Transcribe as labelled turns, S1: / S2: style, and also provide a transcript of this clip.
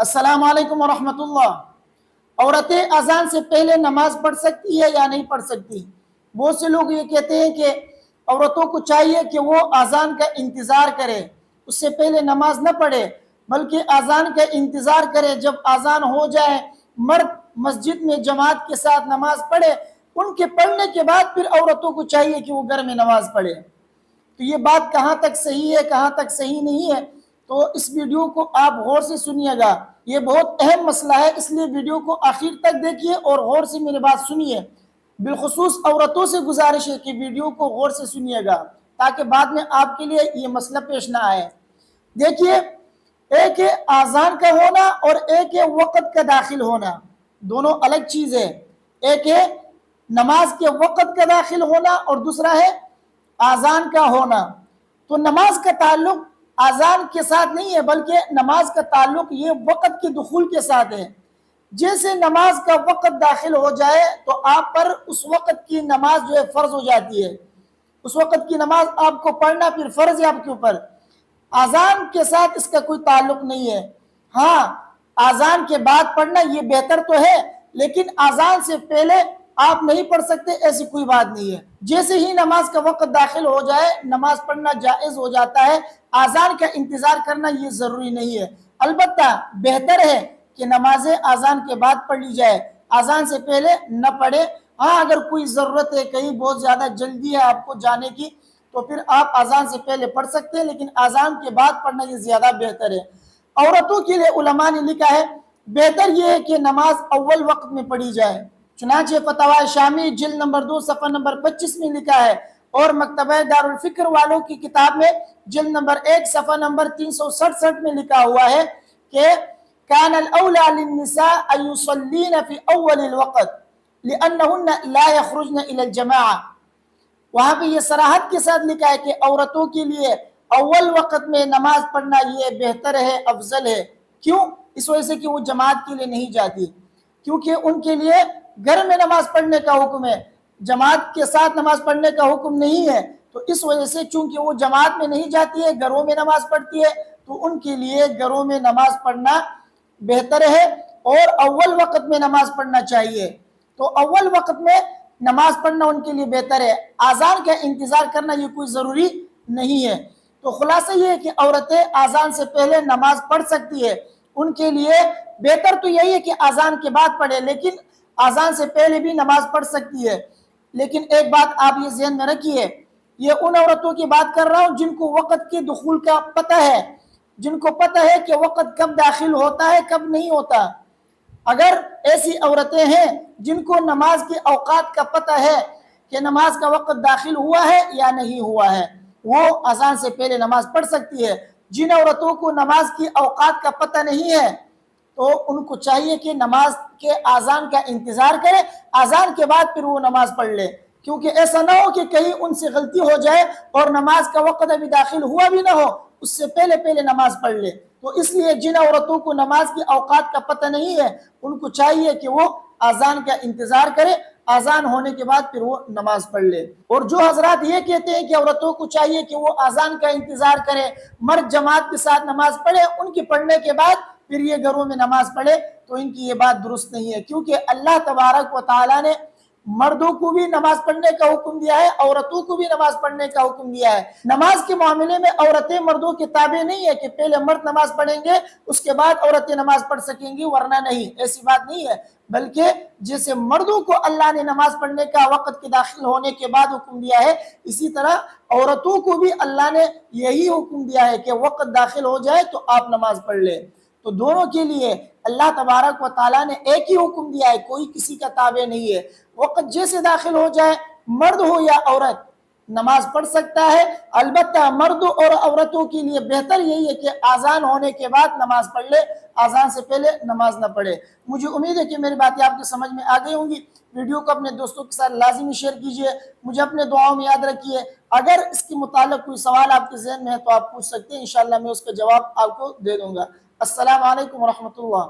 S1: अस्सलाम वालेकुम वरहमतुल्लाह। औरतें अजान से पहले नमाज पढ़ सकती है या नहीं पढ़ सकती? बहुत से लोग ये कहते हैं कि औरतों को चाहिए कि वो अजान का इंतज़ार करे, उससे पहले नमाज न पढ़े, बल्कि अजान का इंतज़ार करे। जब अजान हो जाए मर्द मस्जिद में जमात के साथ नमाज पढ़े, उनके पढ़ने के बाद फिर औरतों को चाहिए कि वो घर में नमाज पढ़े। तो ये बात कहाँ तक सही है, कहाँ तक सही नहीं है, तो इस वीडियो को आप गौर से सुनिएगा। ये बहुत अहम मसला है, इसलिए वीडियो को आखिर तक देखिए और गौर से मेरी बात सुनिए। बिलखुसूस औरतों से गुजारिश है कि वीडियो को गौर से सुनिएगा, ताकि बाद में आपके लिए ये मसला पेश ना आए। देखिए, एक है आज़ान का होना और एक है वक़्त का दाखिल होना, दोनों अलग चीज़ है। एक है नमाज के वक़्त का दाखिल होना और दूसरा है आज़ान का होना। तो नमाज का ताल्लुक आज़ान के साथ नहीं है, बल्कि नमाज का ताल्लुक ये वक़्त के दुखूल के साथ है। जैसे नमाज का वक़्त दाखिल हो जाए तो आप पर उस वक़्त की नमाज जो है फ़र्ज हो जाती है। उस वक़्त की नमाज आपको पढ़ना फिर फ़र्ज है आपके ऊपर। आज़ान के साथ इसका कोई ताल्लुक नहीं है। हाँ, आज़ान के बाद पढ़ना ये बेहतर तो है, लेकिन आज़ान से पहले आप नहीं पढ़ सकते, ऐसी कोई बात नहीं है। जैसे ही नमाज का वक़्त दाखिल हो जाए नमाज पढ़ना जायज़ हो जाता है। आज़ान का इंतज़ार करना ये ज़रूरी नहीं है। अलबत्ता बेहतर है कि नमाज़ें आज़ान के बाद पढ़ ली जाए, आज़ान से पहले न पढ़े। हाँ, अगर कोई ज़रूरत है, कहीं बहुत ज़्यादा जल्दी है आपको जाने की, तो फिर आप आज़ान से पहले पढ़ सकते हैं, लेकिन आज़ान के बाद पढ़ना ये ज़्यादा बेहतर है। औरतों के लिए उलमा ने लिखा है बेहतर ये है कि नमाज अव्वल वक्त में पढ़ी जाए। चुनांचे फतवा शामी जिल्द नंबर 2 सफ़ा नंबर 25 में लिखा है, और मकतबा दारुल फिक्र वालों की किताब में जिल्द नंबर 1 सफ़ा नंबर 367 में लिखा हुआ है कि कानल औला लिन्निसा अयुसल्लीन फी अव्वलिल वक़्त लिअन्नहुन्ना ला यखरुजन इलल जमाआ। वहाँ पे ये सराहत के साथ लिखा है कि औरतों के लिए अव्वल वक़्त में नमाज पढ़ना ये बेहतर है, अफजल है। क्यों? इस वजह से कि वो जमात के लिए नहीं जाती, क्योंकि उनके लिए घर में नमाज पढ़ने का हुक्म है, जमात के साथ नमाज पढ़ने का हुक्म नहीं है। तो इस वजह से चूंकि वो जमात में नहीं जाती है, घरों में नमाज पढ़ती है, तो उनके लिए घरों में नमाज पढ़ना बेहतर है और अव्वल वक़्त में नमाज पढ़ना चाहिए। तो अव्वल वक़्त में नमाज पढ़ना उनके लिए बेहतर है। आज़ान का इंतज़ार करना ये कोई ज़रूरी नहीं है। तो खुलासा ये है कि औरतें आज़ान से पहले नमाज पढ़ सकती है। उनके लिए बेहतर तो यही है कि आज़ान के बाद पढ़े, लेकिन आज़ान से पहले भी नमाज पढ़ सकती है। लेकिन एक बात आप ये ज़हन में रखिए, ये उन औरतों की बात कर रहा हूँ जिनको वक़्त के दुखूल का पता है, जिनको पता है कि वक़्त कब दाखिल होता है कब नहीं होता। अगर ऐसी औरतें हैं जिनको नमाज के औकात का पता है कि नमाज का वक़्त दाखिल हुआ है या नहीं हुआ है, वो अज़ान से पहले नमाज पढ़ सकती है। जिन औरतों को नमाज की औकात का पता नहीं है, तो उनको चाहिए कि नमाज के आज़ान का इंतज़ार करें, आज़ान के बाद फिर वो नमाज पढ़ ले, क्योंकि ऐसा ना हो कि कहीं उनसे गलती हो जाए और नमाज का वक़्त अभी दाखिल हुआ भी ना हो, उससे पहले पहले नमाज पढ़ ले। तो इसलिए जिन औरतों को नमाज की औकात का पता नहीं है, उनको चाहिए कि वो आज़ान का इंतज़ार करें, आज़ान होने के बाद फिर वो नमाज पढ़ ले। और जो हजरात ये कहते हैं कि औरतों को चाहिए कि वो आज़ान का इंतज़ार करें, मर्द जमात के साथ नमाज पढ़े, उनके पढ़ने के बाद फिर ये घरों में नमाज पढ़े, तो इनकी ये बात दुरुस्त नहीं है। क्योंकि अल्लाह तबारक व तआला ने मर्दों को भी नमाज पढ़ने का हुक्म दिया है, औरतों को भी नमाज पढ़ने का हुक्म दिया है। नमाज के मामले में औरतें मर्दों के ताबे नहीं है कि पहले मर्द नमाज पढ़ेंगे उसके बाद औरतें नमाज पढ़ सकेंगी, वरना नहीं, ऐसी बात नहीं है। बल्कि जैसे मर्दों को अल्लाह ने नमाज पढ़ने का वक़्त के दाखिल होने के बाद हुक्म दिया है, इसी तरह औरतों को भी अल्लाह ने यही हुक्म दिया है कि वक़्त दाखिल हो जाए तो आप नमाज पढ़ ले। तो दोनों के लिए अल्लाह तबारक व तआला ने एक ही हुक्म दिया है, कोई किसी का ताबे नहीं है। वक़्त जैसे दाखिल हो जाए, मर्द हो या औरत नमाज पढ़ सकता है। अलबत्ता मर्दों और औरतों के लिए बेहतर यही है कि आज़ान होने के बाद नमाज पढ़ ले, आज़ान से पहले नमाज न पढ़े। मुझे उम्मीद है कि मेरी बातें आपकी समझ में आ गई होंगी। वीडियो को अपने दोस्तों के साथ लाजिमी शेयर कीजिए, मुझे अपने दुआओं में याद रखिए। अगर इसके मुताल्लिक़ कोई सवाल आपके ज़हन में है तो आप पूछ सकते हैं, इंशाअल्लाह मैं उसका जवाब आपको दे दूँगा। अस्सलाम वालेकुम व रहमतुल्लाह।